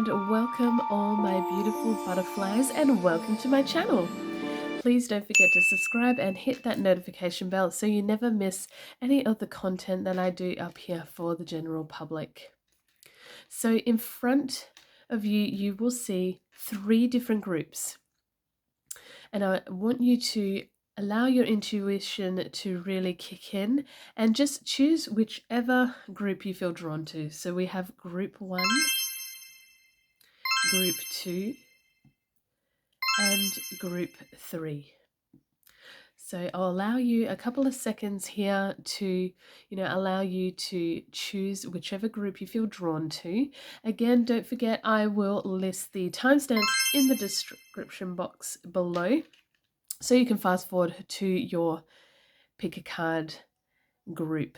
and welcome all my beautiful butterflies and welcome to my channel. Please don't forget to subscribe and hit that notification bell so you never miss any of the content that I do up here for the general public. So in front of you, you will see 3 different groups. And I want you to allow your intuition to really kick in and just choose whichever group you feel drawn to. So we have group 1, group 2, and group 3. So I'll allow you a couple of seconds here to, allow you to choose whichever group you feel drawn to. Again, don't forget I will list the timestamps in the description box below, so you can fast forward to your pick a card group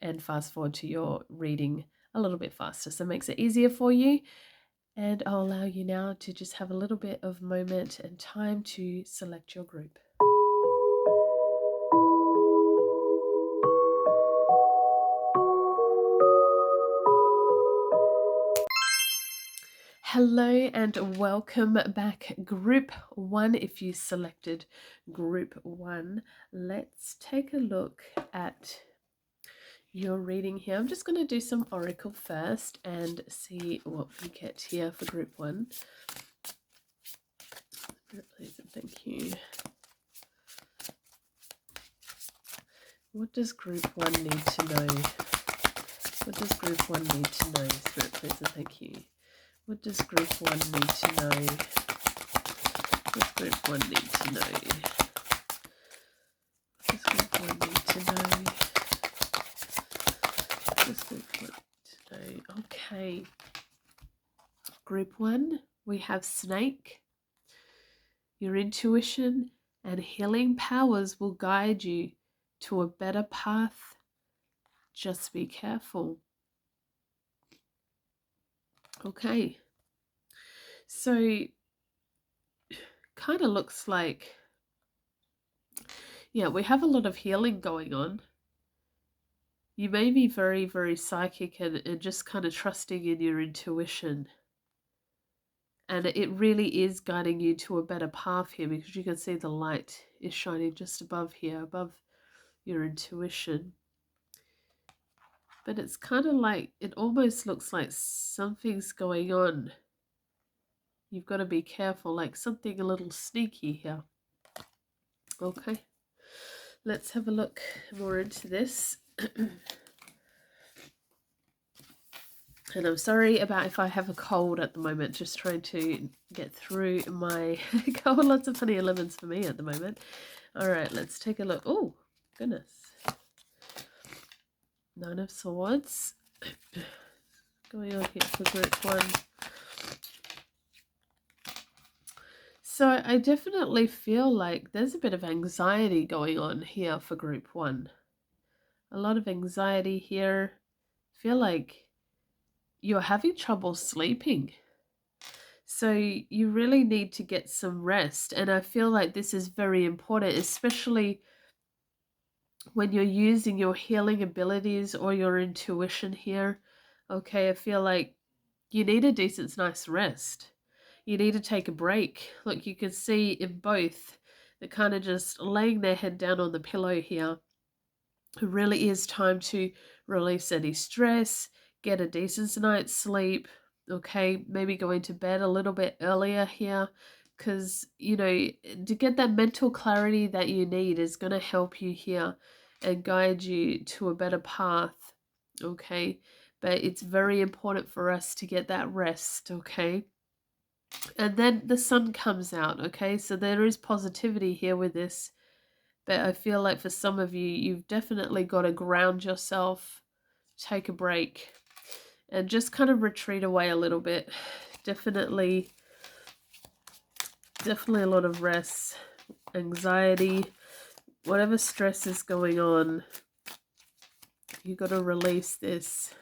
and fast forward to your reading a little bit faster. So it makes it easier for you. And I'll allow you now to just have a little bit of moment and time to select your group. Hello and welcome back, group 1. If you selected group 1, let's take a look at your reading here. I'm just going to do some oracle first and see what we get here for group 1. Please and thank you. What does group 1 need to know? What does group 1 need to know? Spirit, please and thank you. What does group 1 need to know? What does group 1 need to know? What does group 1 need to know? What does group 1 need to know? Okay. Group 1, we have snake. Your intuition and healing powers will guide you to a better path. Just be careful. Okay. So, kind of looks like, we have a lot of healing going on. You may be very, very psychic and just kind of trusting in your intuition. And it really is guiding you to a better path here, because you can see the light is shining just above here, above your intuition. But it's kind of like, it almost looks like something's going on. You've got to be careful, like something a little sneaky here. Okay, let's have a look more into this. And I'm sorry about if I have a cold at the moment, just trying to get through my cold. Lots of funny 11s for me at the moment. All right, let's take a look. Oh, goodness. 9 of Swords. Going on here for group 1. So I definitely feel like there's a bit of anxiety going on here for group 1. A lot of anxiety here. I feel like you're having trouble sleeping. So you really need to get some rest. And I feel like this is very important, especially when you're using your healing abilities or your intuition here. Okay, I feel like you need a decent, nice rest. You need to take a break. Look, you can see in both, they're kind of just laying their head down on the pillow here. It really is time to release any stress, get a decent night's sleep. Okay, maybe going to bed a little bit earlier here, because, to get that mental clarity that you need is going to help you here and guide you to a better path. Okay, but it's very important for us to get that rest. Okay. And then the sun comes out, okay? So there is positivity here with this. But I feel like for some of you, you've definitely got to ground yourself, take a break, and just kind of retreat away a little bit. Definitely a lot of rest, anxiety, whatever stress is going on. You've got to release this.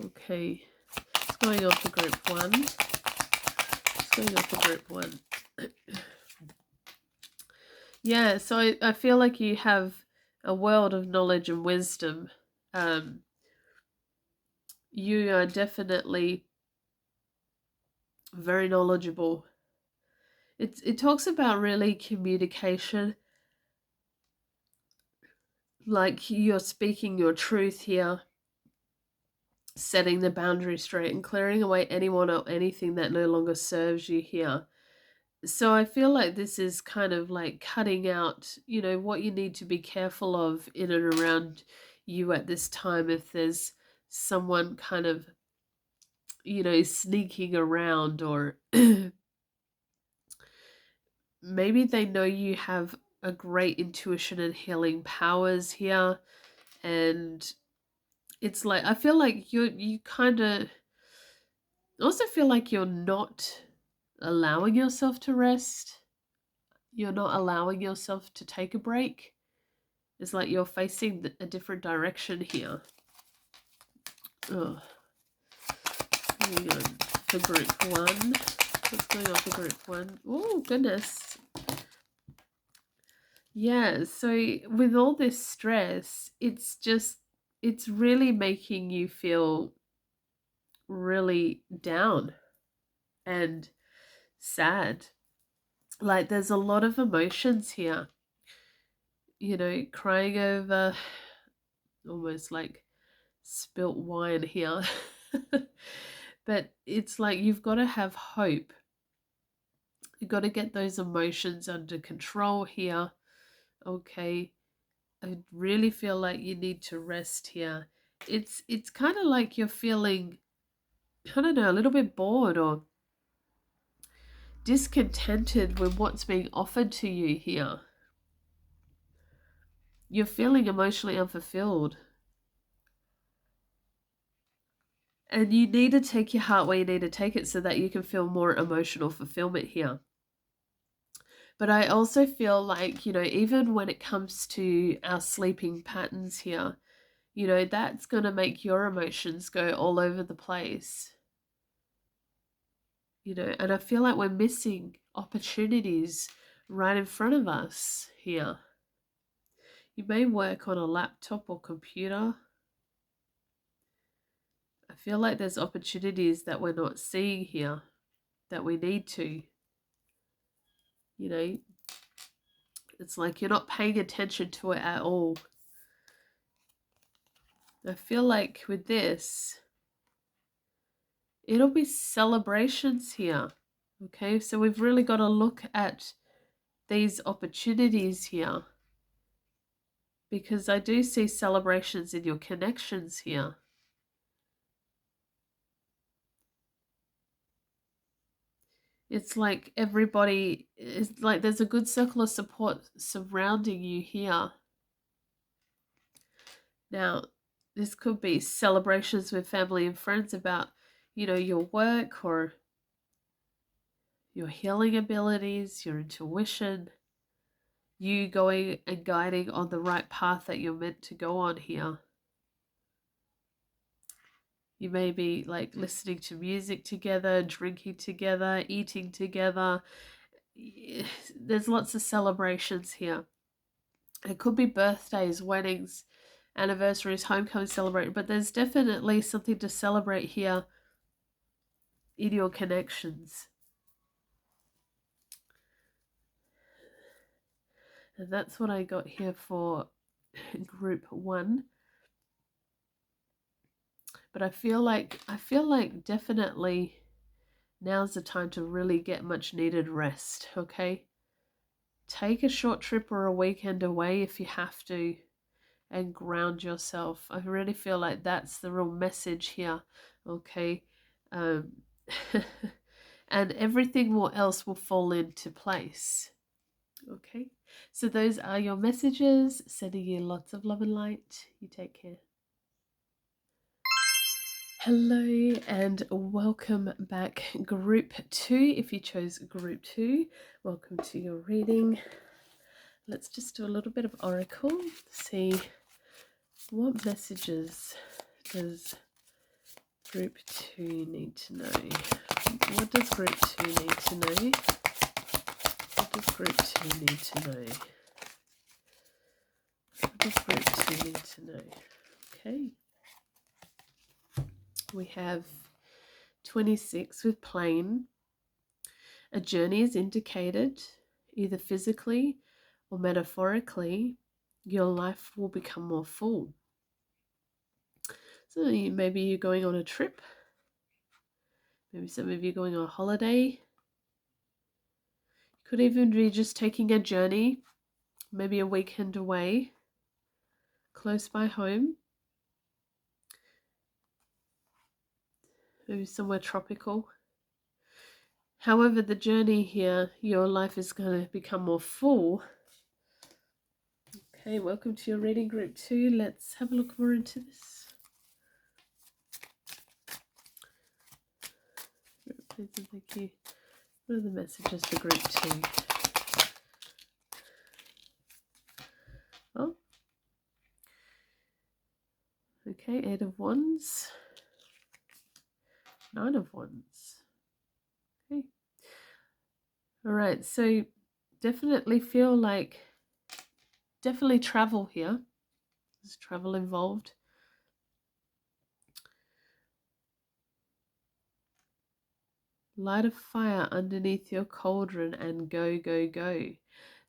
Okay. It's going on for group 1. Going on for group 1. Yeah, so I feel like you have a world of knowledge and wisdom. You are definitely very knowledgeable. It talks about really communication, like you're speaking your truth here, setting the boundary straight and clearing away anyone or anything that no longer serves you here. So I feel like this is kind of like cutting out, what you need to be careful of in and around you at this time. If there's someone kind of, sneaking around, or maybe they know you have a great intuition and healing powers here. And it's like, I feel like you kind of also feel like you're not allowing yourself to rest. You're not allowing yourself to take a break. It's like you're facing a different direction here. Oh, hang on. For group one. What's going on for group one? Oh, goodness. Yeah, so with all this stress, it's really making you feel really down and sad. Like there's a lot of emotions here, crying over almost like spilt wine here. But it's like you've got to have hope. You've got to get those emotions under control here. Okay. I really feel like you need to rest here. It's kind of like you're feeling, I don't know, a little bit bored or discontented with what's being offered to you here. You're feeling emotionally unfulfilled. And you need to take your heart where you need to take it so that you can feel more emotional fulfillment here. But I also feel like, even when it comes to our sleeping patterns here, that's going to make your emotions go all over the place. And I feel like we're missing opportunities right in front of us here. You may work on a laptop or computer. I feel like there's opportunities that we're not seeing here that we need to. It's like you're not paying attention to it at all. I feel like with this, it'll be celebrations here. Okay, so we've really got to look at these opportunities here, because I do see celebrations in your connections here. It's like everybody is like there's a good circle of support surrounding you here. Now, this could be celebrations with family and friends about, your work or your healing abilities, your intuition, you going and guiding on the right path that you're meant to go on here. You may be like listening to music together, drinking together, eating together. There's lots of celebrations here. It could be birthdays, weddings, anniversaries, homecoming celebrated, but there's definitely something to celebrate here in your connections. And that's what I got here for group one. But I feel like definitely now's the time to really get much needed rest, okay? Take a short trip or a weekend away if you have to and ground yourself. I really feel like that's the real message here, okay? And everything else will fall into place. Okay, so those are your messages. Sending you lots of love and light. You take care. Hello and welcome back, group 2. If you chose group 2, welcome to your reading. Let's just do a little bit of oracle. See what messages does group 2 need to know. What does group 2 need to know? What does group 2 need to know? What does group 2 need to know? Okay. We have 26 with plain, A journey is indicated either physically or metaphorically. Your life will become more full. So maybe you're going on a trip. Maybe some of you are going on a holiday. Could even be just taking a journey, maybe a weekend away, close by home. Maybe somewhere tropical. However, the journey here, your life is going to become more full. Okay, welcome to your reading group 2. Let's have a look more into this. Please and thank you. What are the messages for group 2? Oh. Okay, 8 of Wands. 9 of Wands. Okay. Alright, so definitely feel like travel here. There's travel involved. Light a fire underneath your cauldron and go, go, go.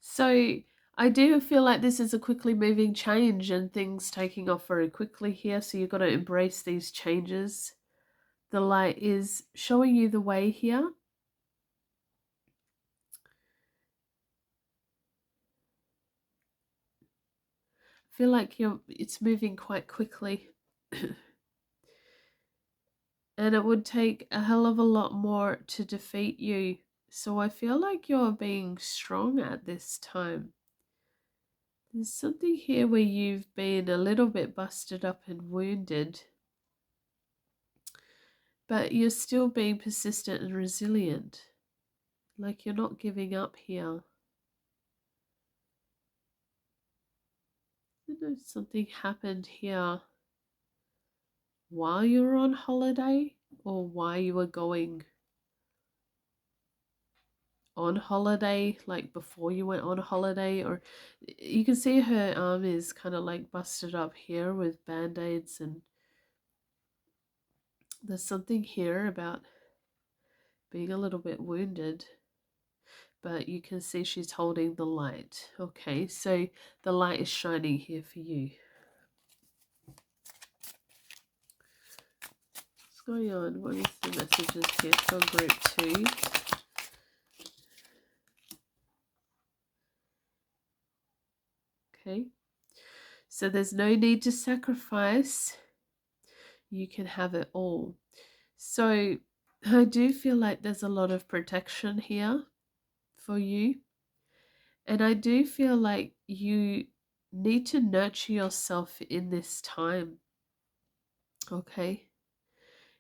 So I do feel like this is a quickly moving change and things taking off very quickly here. So you've got to embrace these changes. The light is showing you the way here. I feel like it's moving quite quickly. And it would take a hell of a lot more to defeat you. So I feel like you're being strong at this time. There's something here where you've been a little bit busted up and wounded, but you're still being persistent and resilient. Like you're not giving up here. I know something happened here while you were on holiday or while you were going on holiday, like before you went on holiday. Or you can see her arm is kind of like busted up here with band-aids, and there's something here about being a little bit wounded, but you can see she's holding the light. Okay, so the light is shining here for you. What's going on? What is the messages here for group 2? Okay, so there's no need to sacrifice. You can have it all. So I do feel like there's a lot of protection here for you. And I do feel like you need to nurture yourself in this time. Okay.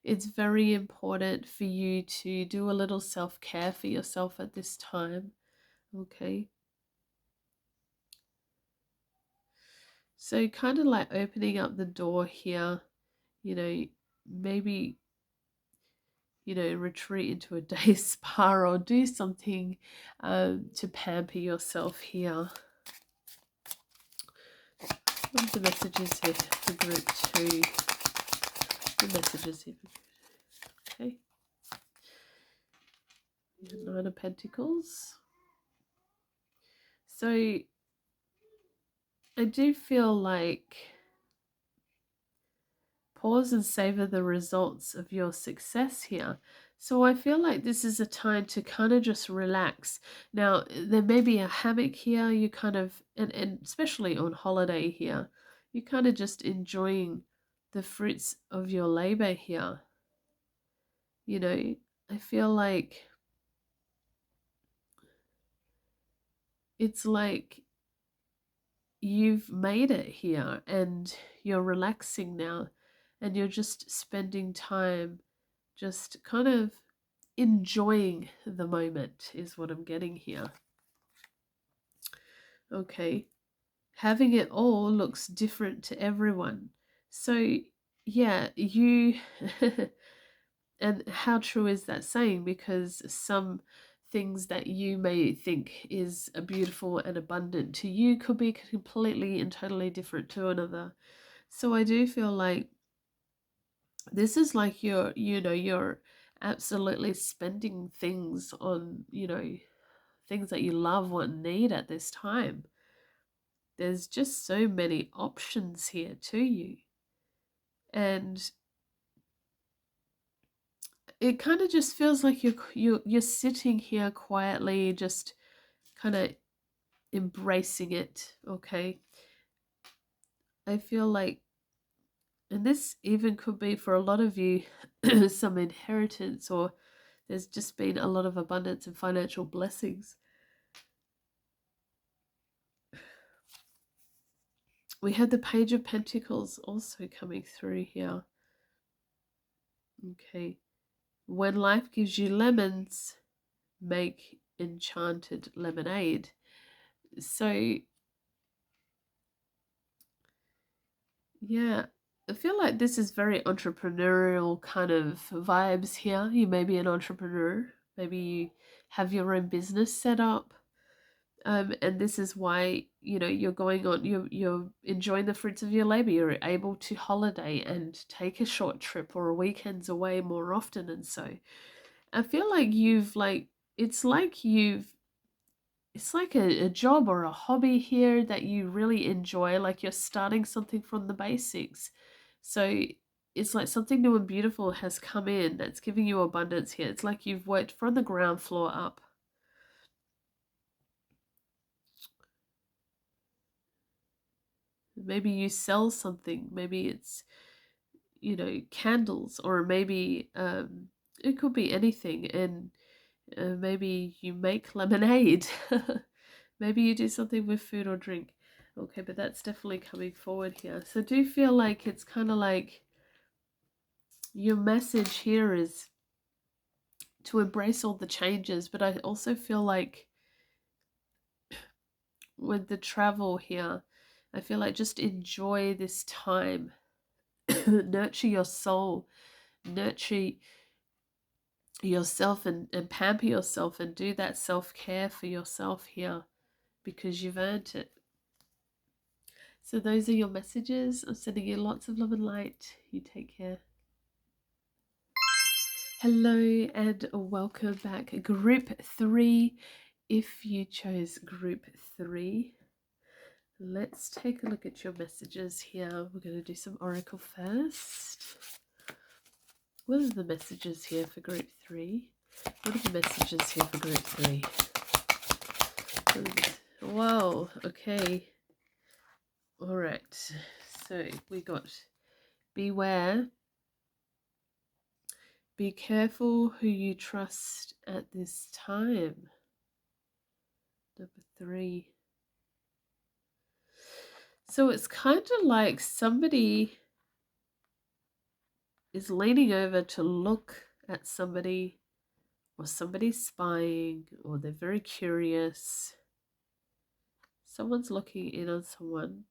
It's very important for you to do a little self-care for yourself at this time. Okay. So kind of like opening up the door here, maybe, retreat into a day spa or do something to pamper yourself here. What are the messages here for group 2? The messages here for group 2. Okay. 9 of Pentacles. So I do feel like pause and savor the results of your success here. So I feel like this is a time to kind of just relax. Now, there may be a hammock here, you kind of, and especially on holiday here, you're kind of just enjoying the fruits of your labor here. I feel like it's like you've made it here and you're relaxing now. And you're just spending time just kind of enjoying the moment is what I'm getting here. Okay. Having it all looks different to everyone. So, yeah, you... and how true is that saying? Because some things that you may think is beautiful and abundant to you could be completely and totally different to another. So I do feel like this is like your absolutely spending things on, things that you love or need at this time. There's just so many options here to you. And it kind of just feels like you're sitting here quietly, just kind of embracing it, okay? I feel like, and this even could be for a lot of you, some inheritance, or there's just been a lot of abundance and financial blessings. We have the Page of Pentacles also coming through here. Okay. When life gives you lemons, make enchanted lemonade. So, yeah, I feel like this is very entrepreneurial kind of vibes here. You may be an entrepreneur. Maybe you have your own business set up. And this is why, you're going on, you're enjoying the fruits of your labor. You're able to holiday and take a short trip or a weekends away more often. And so I feel like it's like a job or a hobby here that you really enjoy, like you're starting something from the basics. So it's like something new and beautiful has come in that's giving you abundance here. It's like you've worked from the ground floor up. Maybe you sell something. Maybe it's, candles, or maybe it could be anything. And maybe you make lemonade. Maybe you do something with food or drink. Okay, but that's definitely coming forward here. So do feel like it's kind of like your message here is to embrace all the changes, but I also feel like with the travel here, I feel like just enjoy this time. Nurture your soul, nurture yourself, and pamper yourself, and do that self-care for yourself here, because you've earned it. So those are your messages. I'm sending you lots of love and light. You take care. Hello and welcome back. Group 3. If you chose group 3, let's take a look at your messages here. We're going to do some oracle first. What are the messages here for group 3? What are the messages here for group 3? Wow, okay. All right. So we got beware. Be careful who you trust at this time. Number 3. So it's kind of like somebody is leaning over to look at somebody, or somebody's spying, or they're very curious. Someone's looking in on someone.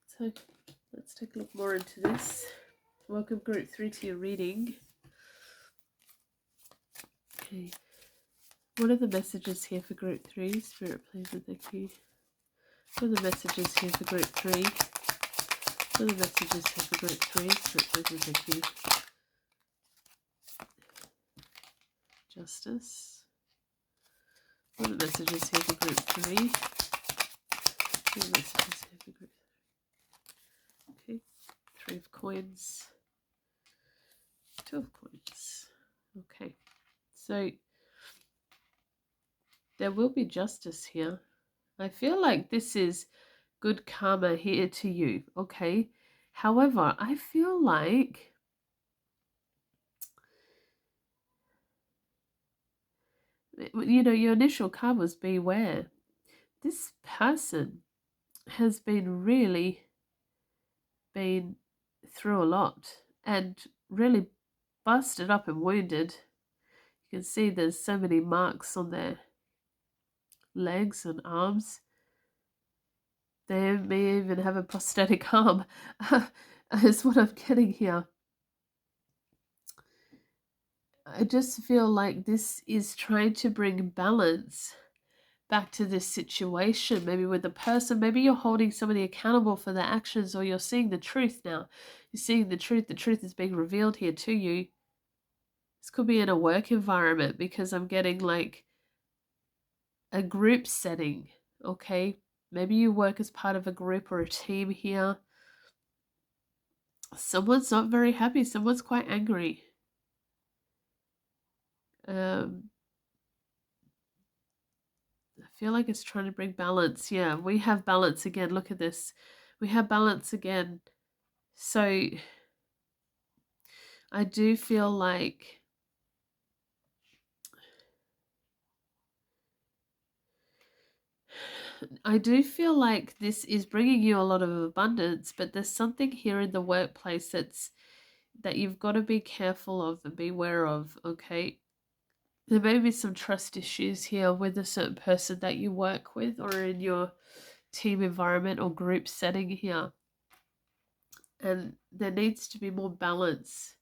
So let's take a look more into this. Welcome group 3 to your reading. Okay. What are the messages here for group 3? Spirit, please and thank you. What are the messages here for group 3? What are the messages here for group 3? Spirit, please and thank you. Justice. What are the messages here for group 3? What are the messages here for group 3? Okay. 3 of coins. 2 of coins. Okay. So there will be justice here. I feel like this is good karma here to you, okay? However, I feel like your initial card was beware. This person has been through a lot and really busted up and wounded. You can see there's so many marks on their legs and arms. They may even have a prosthetic arm. Is what I'm getting here. I just feel like this is trying to bring balance back to this situation, maybe with the person. Maybe you're holding somebody accountable for their actions, or you're seeing the truth now. You're seeing the truth. The truth is being revealed here to you. This could be in a work environment because I'm getting like a group setting, okay? Maybe you work as part of a group or a team here. Someone's not very happy. Someone's quite angry. I feel like it's trying to bring balance. Yeah, we have balance again. Look at this. We have balance again. So I do feel like this is bringing you a lot of abundance, but there's something here in the workplace that you've got to be careful of and beware of, okay? There may be some trust issues here with a certain person that you work with or in your team environment or group setting here. And there needs to be more balance.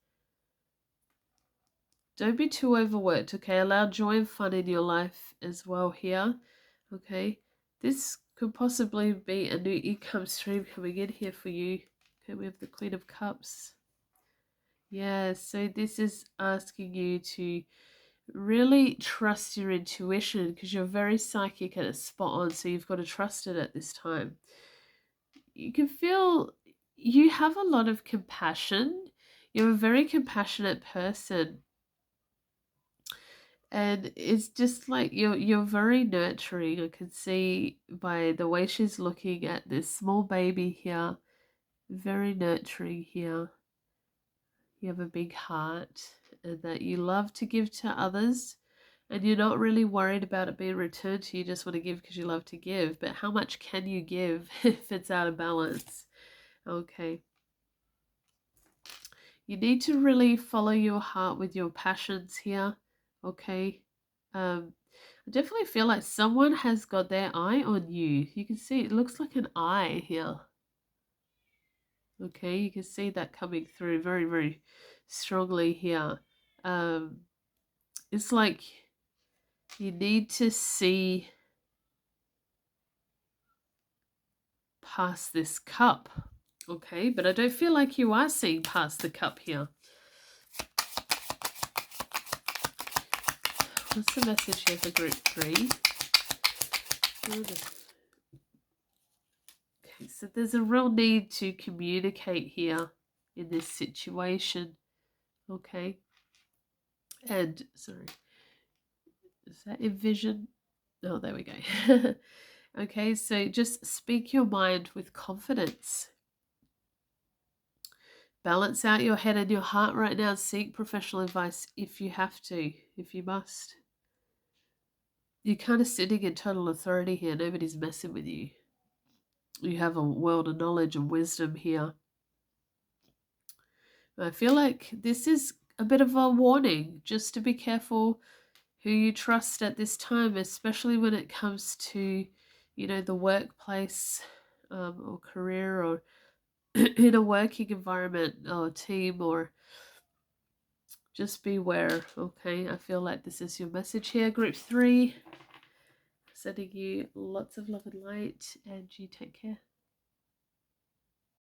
Don't be too overworked, okay? Allow joy and fun in your life as well here, okay? This could possibly be a new income stream coming in here for you. Okay, we have the Queen of Cups. Yeah, so this is asking you to really trust your intuition because you're very psychic and it's spot on, so you've got to trust it at this time. You can feel you have a lot of compassion. You're a very compassionate person. And it's just like you're very nurturing. I can see by the way she's looking at this small baby here. Very nurturing here. You have a big heart and that you love to give to others. And you're not really worried about it being returned to you. You just want to give because you love to give. But how much can you give if it's out of balance? Okay. You need to really follow your heart with your passions here. Okay. I definitely feel like someone has got their eye on you. You can see it looks like an eye here. Okay, you can see that coming through very, very strongly here. It's like you need to see past this cup. Okay, but I don't feel like you are seeing past the cup here. What's the message here for group 3? Okay, so there's a real need to communicate here in this situation. Okay. And, sorry, is that envision? Oh, there we go. Okay, so just speak your mind with confidence. Balance out your head and your heart right now. Seek professional advice if you have to, if you must. You're kind of sitting in total authority here. Nobody's messing with you. You have a world of knowledge and wisdom here. I feel like this is a bit of a warning, just to be careful who you trust at this time, especially when it comes to, the workplace or career or in a working environment or team, or just beware, okay? I feel like this is your message here, group 3. Sending you lots of love and light, and you take care.